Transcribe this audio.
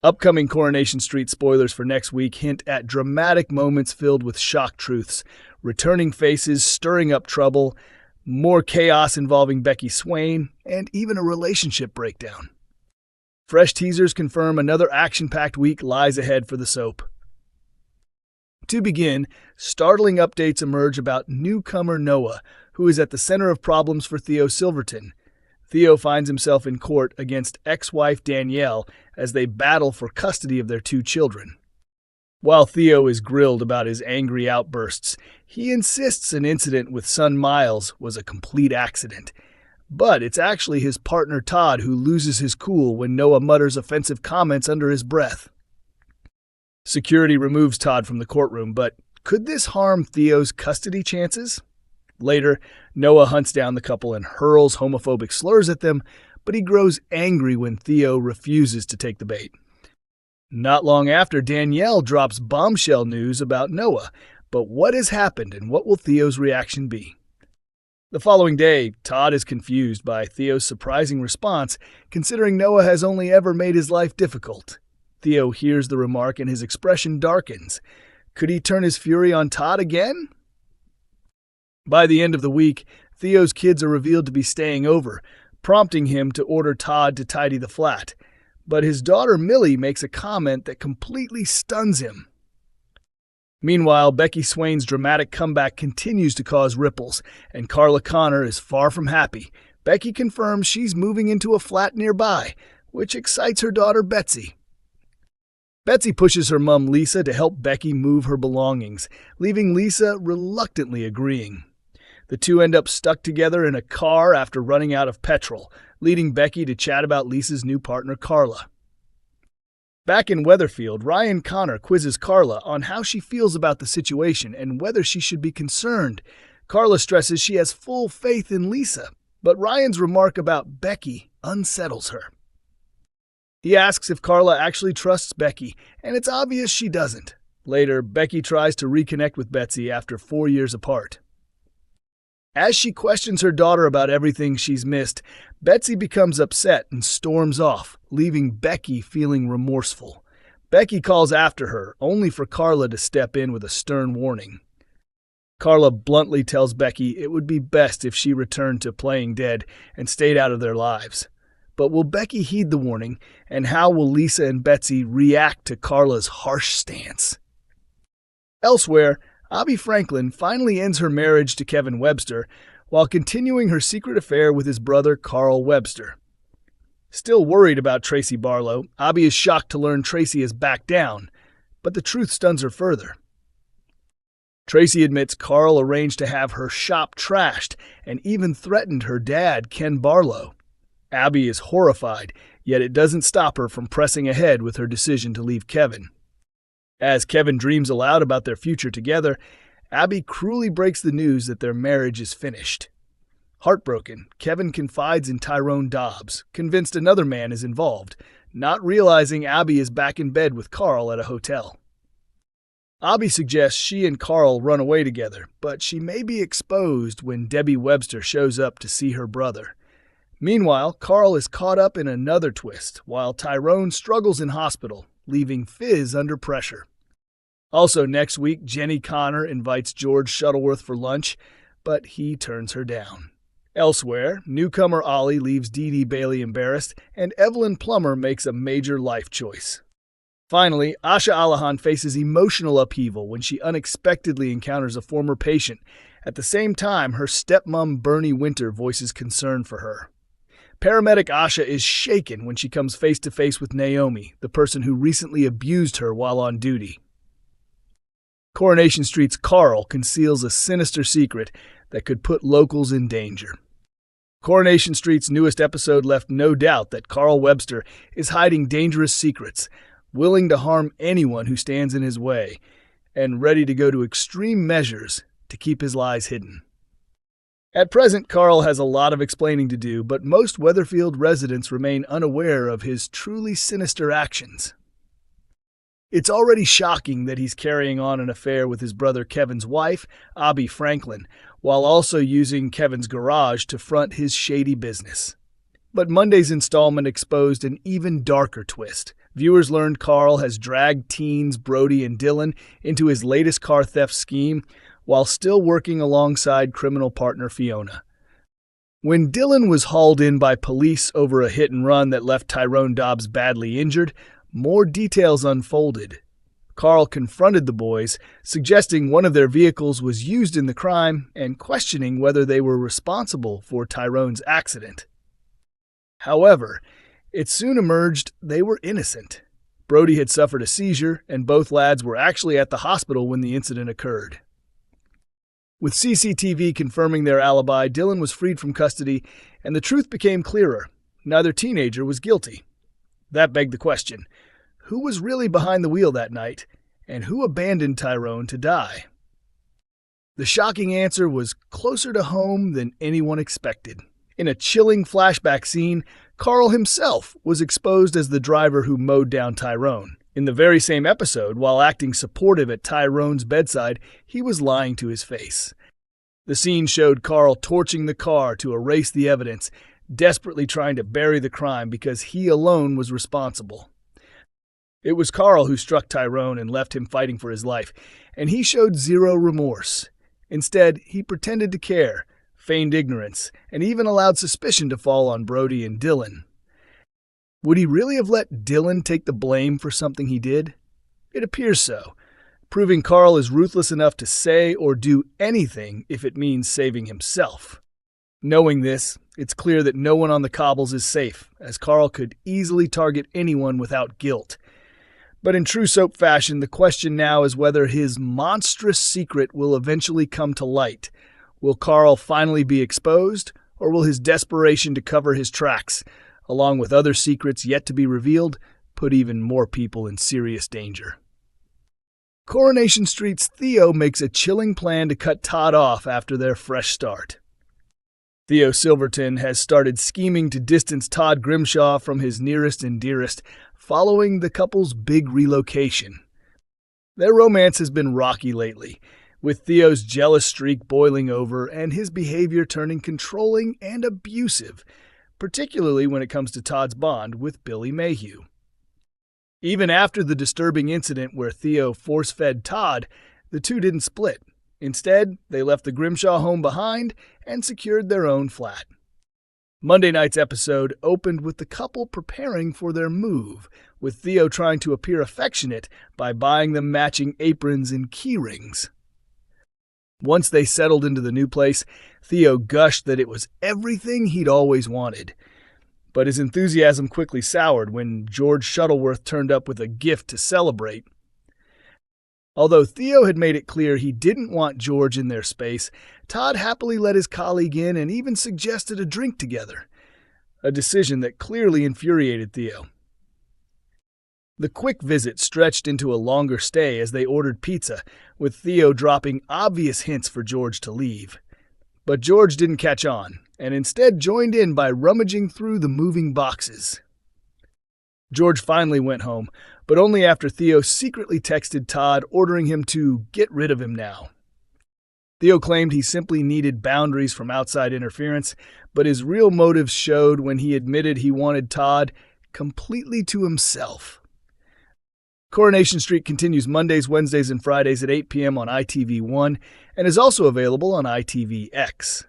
Upcoming Coronation Street spoilers for next week hint at dramatic moments filled with shock truths, returning faces stirring up trouble, more chaos involving Becky Swain, and even a relationship breakdown. Fresh teasers confirm another action-packed week lies ahead for the soap. To begin, startling updates emerge about newcomer Noah, who is at the center of problems for Theo Silverton. Theo finds himself in court against ex-wife Danielle as they battle for custody of their 2 children. While Theo is grilled about his angry outbursts, he insists an incident with son Miles was a complete accident. But it's actually his partner Todd who loses his cool when Noah mutters offensive comments under his breath. Security removes Todd from the courtroom, but could this harm Theo's custody chances? Later, Noah hunts down the couple and hurls homophobic slurs at them, but he grows angry when Theo refuses to take the bait. Not long after, Danielle drops bombshell news about Noah, but what has happened and what will Theo's reaction be? The following day, Todd is confused by Theo's surprising response, considering Noah has only ever made his life difficult. Theo hears the remark and his expression darkens. Could he turn his fury on Todd again? By the end of the week, Theo's kids are revealed to be staying over, prompting him to order Todd to tidy the flat. But his daughter Millie makes a comment that completely stuns him. Meanwhile, Becky Swain's dramatic comeback continues to cause ripples, and Carla Connor is far from happy. Becky confirms she's moving into a flat nearby, which excites her daughter Betsy. Betsy pushes her mom Lisa to help Becky move her belongings, leaving Lisa reluctantly agreeing. The two end up stuck together in a car after running out of petrol, leading Becky to chat about Lisa's new partner Carla. Back in Weatherfield, Ryan Connor quizzes Carla on how she feels about the situation and whether she should be concerned. Carla stresses she has full faith in Lisa, but Ryan's remark about Becky unsettles her. He asks if Carla actually trusts Becky, and it's obvious she doesn't. Later, Becky tries to reconnect with Betsy after 4 years apart. As she questions her daughter about everything she's missed, Betsy becomes upset and storms off, leaving Becky feeling remorseful. Becky calls after her, only for Carla to step in with a stern warning. Carla bluntly tells Becky it would be best if she returned to playing dead and stayed out of their lives. But will Becky heed the warning, and how will Lisa and Betsy react to Carla's harsh stance? Elsewhere, Abby Franklin finally ends her marriage to Kevin Webster while continuing her secret affair with his brother Carl Webster. Still worried about Tracy Barlow, Abby is shocked to learn Tracy has backed down, but the truth stuns her further. Tracy admits Carl arranged to have her shop trashed and even threatened her dad, Ken Barlow. Abby is horrified, yet it doesn't stop her from pressing ahead with her decision to leave Kevin. As Kevin dreams aloud about their future together, Abby cruelly breaks the news that their marriage is finished. Heartbroken, Kevin confides in Tyrone Dobbs, convinced another man is involved, not realizing Abby is back in bed with Carl at a hotel. Abby suggests she and Carl run away together, but she may be exposed when Debbie Webster shows up to see her brother. Meanwhile, Carl is caught up in another twist, while Tyrone struggles in hospital, leaving Fizz under pressure. Also next week, Jenny Connor invites George Shuttleworth for lunch, but he turns her down. Elsewhere, newcomer Ollie leaves Dee Dee Bailey embarrassed, and Evelyn Plummer makes a major life choice. Finally, Asha Alahan faces emotional upheaval when she unexpectedly encounters a former patient. At the same time, her stepmom Bernie Winter voices concern for her. Paramedic Asha is shaken when she comes face-to-face with Naomi, the person who recently abused her while on duty. Coronation Street's Carl conceals a sinister secret that could put locals in danger. Coronation Street's newest episode left no doubt that Carl Webster is hiding dangerous secrets, willing to harm anyone who stands in his way, and ready to go to extreme measures to keep his lies hidden. At present, Carl has a lot of explaining to do, but most Weatherfield residents remain unaware of his truly sinister actions. It's already shocking that he's carrying on an affair with his brother Kevin's wife, Abby Franklin, while also using Kevin's garage to front his shady business. But Monday's installment exposed an even darker twist. Viewers learned Carl has dragged teens Brody and Dylan into his latest car theft scheme while still working alongside criminal partner Fiona. When Dylan was hauled in by police over a hit-and-run that left Tyrone Dobbs badly injured, more details unfolded. Carl confronted the boys, suggesting one of their vehicles was used in the crime and questioning whether they were responsible for Tyrone's accident. However, it soon emerged they were innocent. Brody had suffered a seizure, and both lads were actually at the hospital when the incident occurred. With CCTV confirming their alibi, Dylan was freed from custody, and the truth became clearer. Neither teenager was guilty. That begged the question, who was really behind the wheel that night, and who abandoned Tyrone to die? The shocking answer was closer to home than anyone expected. In a chilling flashback scene, Carl himself was exposed as the driver who mowed down Tyrone. In the very same episode, while acting supportive at Tyrone's bedside, he was lying to his face. The scene showed Carl torching the car to erase the evidence, desperately trying to bury the crime because he alone was responsible. It was Carl who struck Tyrone and left him fighting for his life, and he showed zero remorse. Instead, he pretended to care, feigned ignorance, and even allowed suspicion to fall on Brody and Dylan. Would he really have let Dylan take the blame for something he did? It appears so, proving Carl is ruthless enough to say or do anything if it means saving himself. Knowing this, it's clear that no one on the cobbles is safe, as Carl could easily target anyone without guilt. But in true soap fashion, the question now is whether his monstrous secret will eventually come to light. Will Carl finally be exposed, or will his desperation to cover his tracks, along with other secrets yet to be revealed, put even more people in serious danger? Coronation Street's Theo makes a chilling plan to cut Todd off after their fresh start. Theo Silverton has started scheming to distance Todd Grimshaw from his nearest and dearest, following the couple's big relocation. Their romance has been rocky lately, with Theo's jealous streak boiling over and his behavior turning controlling and abusive, particularly when it comes to Todd's bond with Billy Mayhew. Even after the disturbing incident where Theo force-fed Todd, the two didn't split. Instead, they left the Grimshaw home behind and secured their own flat. Monday night's episode opened with the couple preparing for their move, with Theo trying to appear affectionate by buying them matching aprons and key rings. Once they settled into the new place, Theo gushed that it was everything he'd always wanted. But his enthusiasm quickly soured when George Shuttleworth turned up with a gift to celebrate. Although Theo had made it clear he didn't want George in their space, Todd happily let his colleague in and even suggested a drink together, a decision that clearly infuriated Theo. The quick visit stretched into a longer stay as they ordered pizza, with Theo dropping obvious hints for George to leave. But George didn't catch on, and instead joined in by rummaging through the moving boxes. George finally went home, but only after Theo secretly texted Todd ordering him to get rid of him now. Theo claimed he simply needed boundaries from outside interference, but his real motives showed when he admitted he wanted Todd completely to himself. Coronation Street continues Mondays, Wednesdays, and Fridays at 8 p.m. on ITV1 and is also available on ITVX.